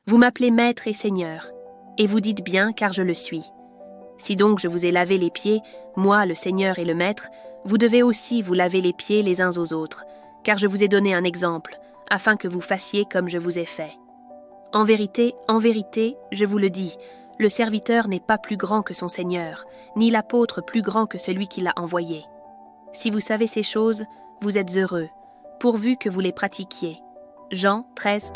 Vous m'appelez Maître et Seigneur, et vous dites bien car je le suis. Si donc je vous ai lavé les pieds, moi, le Seigneur et le Maître, vous devez aussi vous laver les pieds les uns aux autres, car je vous ai donné un exemple, afin que vous fassiez comme je vous ai fait. En vérité, je vous le dis, le serviteur n'est pas plus grand que son Seigneur, ni l'apôtre plus grand que celui qui l'a envoyé. Si vous savez ces choses, vous êtes heureux, pourvu que vous les pratiquiez. Jean 13,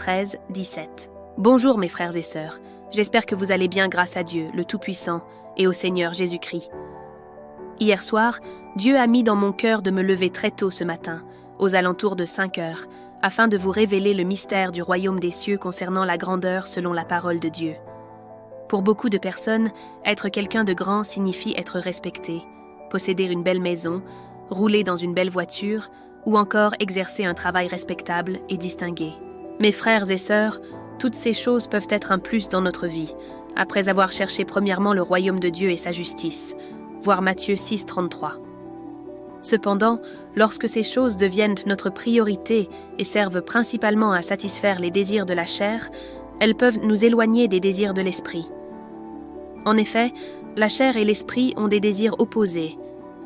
17. Bonjour mes frères et sœurs, j'espère que vous allez bien grâce à Dieu, le Tout-Puissant, et au Seigneur Jésus-Christ. Hier soir, Dieu a mis dans mon cœur de me lever très tôt ce matin, aux alentours de 5 heures, afin de vous révéler le mystère du royaume des cieux concernant la grandeur selon la parole de Dieu. Pour beaucoup de personnes, être quelqu'un de grand signifie être respecté, posséder une belle maison, rouler dans une belle voiture, ou encore exercer un travail respectable et distingué. Mes frères et sœurs, toutes ces choses peuvent être un plus dans notre vie, après avoir cherché premièrement le royaume de Dieu et sa justice, voir Matthieu 6, 33. Cependant, lorsque ces choses deviennent notre priorité et servent principalement à satisfaire les désirs de la chair, elles peuvent nous éloigner des désirs de l'esprit. En effet, la chair et l'esprit ont des désirs opposés,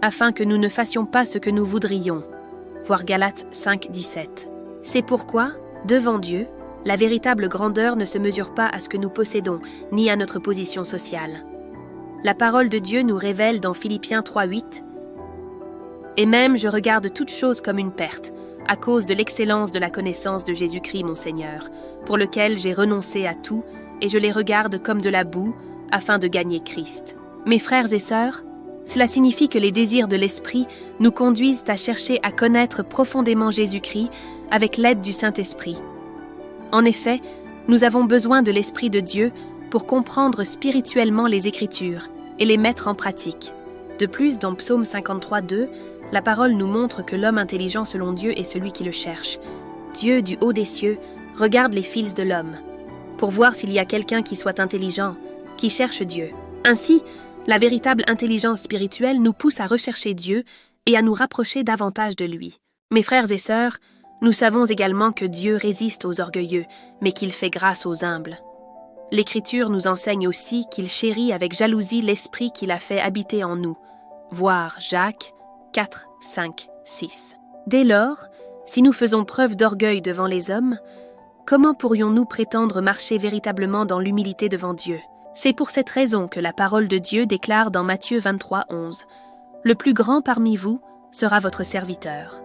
afin que nous ne fassions pas ce que nous voudrions. Voir Galates 5, 17. C'est pourquoi, devant Dieu, la véritable grandeur ne se mesure pas à ce que nous possédons, ni à notre position sociale. La parole de Dieu nous révèle dans Philippiens 3, 8 « Et même je regarde toute chose comme une perte, à cause de l'excellence de la connaissance de Jésus-Christ mon Seigneur, pour lequel j'ai renoncé à tout, et je les regarde comme de la boue, afin de gagner Christ. » Mes frères et sœurs, cela signifie que les désirs de l'Esprit nous conduisent à chercher à connaître profondément Jésus-Christ avec l'aide du Saint-Esprit. En effet, nous avons besoin de l'Esprit de Dieu pour comprendre spirituellement les Écritures et les mettre en pratique. De plus, dans Psaume 53, 2, la parole nous montre que l'homme intelligent selon Dieu est celui qui le cherche. Dieu, du haut des cieux, regarde les fils de l'homme, pour voir s'il y a quelqu'un qui soit intelligent, qui cherche Dieu. Ainsi, la véritable intelligence spirituelle nous pousse à rechercher Dieu et à nous rapprocher davantage de lui. Mes frères et sœurs, nous savons également que Dieu résiste aux orgueilleux, mais qu'il fait grâce aux humbles. L'Écriture nous enseigne aussi qu'il chérit avec jalousie l'esprit qu'il a fait habiter en nous. Voir Jacques 4, 5, 6. Dès lors, si nous faisons preuve d'orgueil devant les hommes, comment pourrions-nous prétendre marcher véritablement dans l'humilité devant Dieu ? C'est pour cette raison que la parole de Dieu déclare dans Matthieu 23, 11 « Le plus grand parmi vous sera votre serviteur ».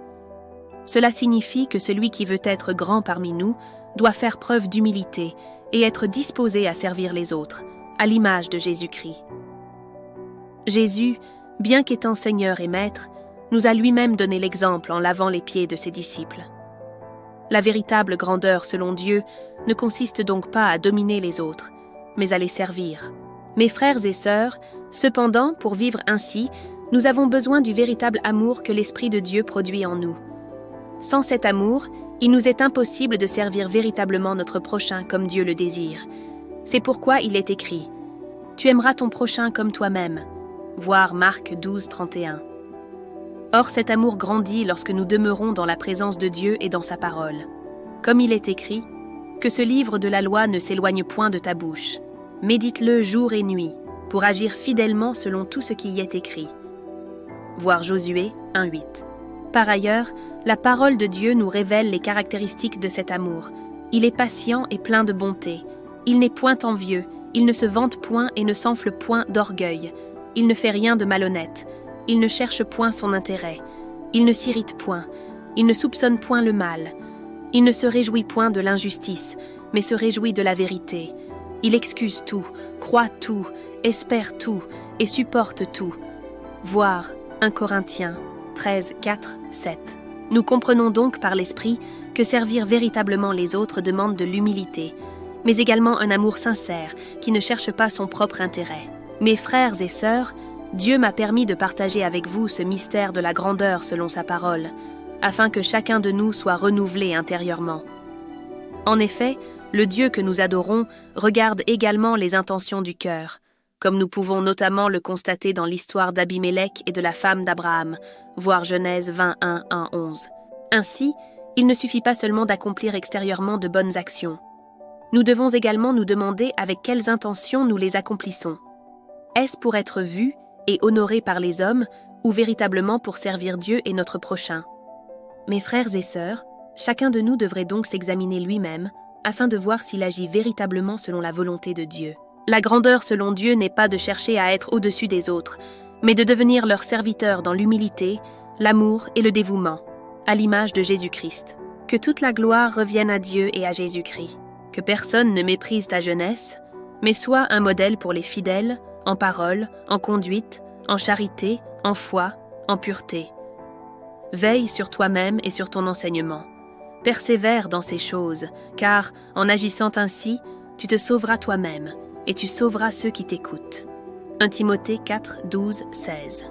Cela signifie que celui qui veut être grand parmi nous doit faire preuve d'humilité et être disposé à servir les autres, à l'image de Jésus-Christ. Jésus, bien qu'étant Seigneur et Maître, nous a lui-même donné l'exemple en lavant les pieds de ses disciples. La véritable grandeur selon Dieu ne consiste donc pas à dominer les autres, mais à les servir. Mes frères et sœurs, cependant, pour vivre ainsi, nous avons besoin du véritable amour que l'Esprit de Dieu produit en nous. Sans cet amour, il nous est impossible de servir véritablement notre prochain comme Dieu le désire. C'est pourquoi il est écrit « Tu aimeras ton prochain comme toi-même » voir Marc 12, 31. Or cet amour grandit lorsque nous demeurons dans la présence de Dieu et dans sa parole. Comme il est écrit « Que ce livre de la loi ne s'éloigne point de ta bouche. Médite-le jour et nuit, pour agir fidèlement selon tout ce qui y est écrit. » Voir Josué 1, 8. Par ailleurs, la parole de Dieu nous révèle les caractéristiques de cet amour. Il est patient et plein de bonté. Il n'est point envieux, il ne se vante point et ne s'enfle point d'orgueil. Il ne fait rien de malhonnête. Il ne cherche point son intérêt. Il ne s'irrite point. Il ne soupçonne point le mal. Il ne se réjouit point de l'injustice, mais se réjouit de la vérité. Il excuse tout, croit tout, espère tout et supporte tout. Voir 1 Corinthiens 13, 4, 7. Nous comprenons donc par l'Esprit que servir véritablement les autres demande de l'humilité, mais également un amour sincère qui ne cherche pas son propre intérêt. Mes frères et sœurs, Dieu m'a permis de partager avec vous ce mystère de la grandeur selon sa parole, afin que chacun de nous soit renouvelé intérieurement. En effet, le Dieu que nous adorons regarde également les intentions du cœur, comme nous pouvons notamment le constater dans l'histoire d'Abimélec et de la femme d'Abraham, voir Genèse 21, 1-11. Ainsi, il ne suffit pas seulement d'accomplir extérieurement de bonnes actions. nous devons également nous demander avec quelles intentions nous les accomplissons. Est-ce pour être vus et honorés par les hommes, ou véritablement pour servir Dieu et notre prochain? Mes frères et sœurs, chacun de nous devrait donc s'examiner lui-même, afin de voir s'il agit véritablement selon la volonté de Dieu. La grandeur selon Dieu n'est pas de chercher à être au-dessus des autres, mais de devenir leur serviteur dans l'humilité, l'amour et le dévouement, à l'image de Jésus-Christ. Que toute la gloire revienne à Dieu et à Jésus-Christ. Que personne ne méprise ta jeunesse, mais sois un modèle pour les fidèles, en parole, en conduite, en charité, en foi, en pureté. Veille sur toi-même et sur ton enseignement. Persévère dans ces choses, car, en agissant ainsi, tu te sauveras toi-même, et tu sauveras ceux qui t'écoutent. 1 Timothée 4, 12, 16.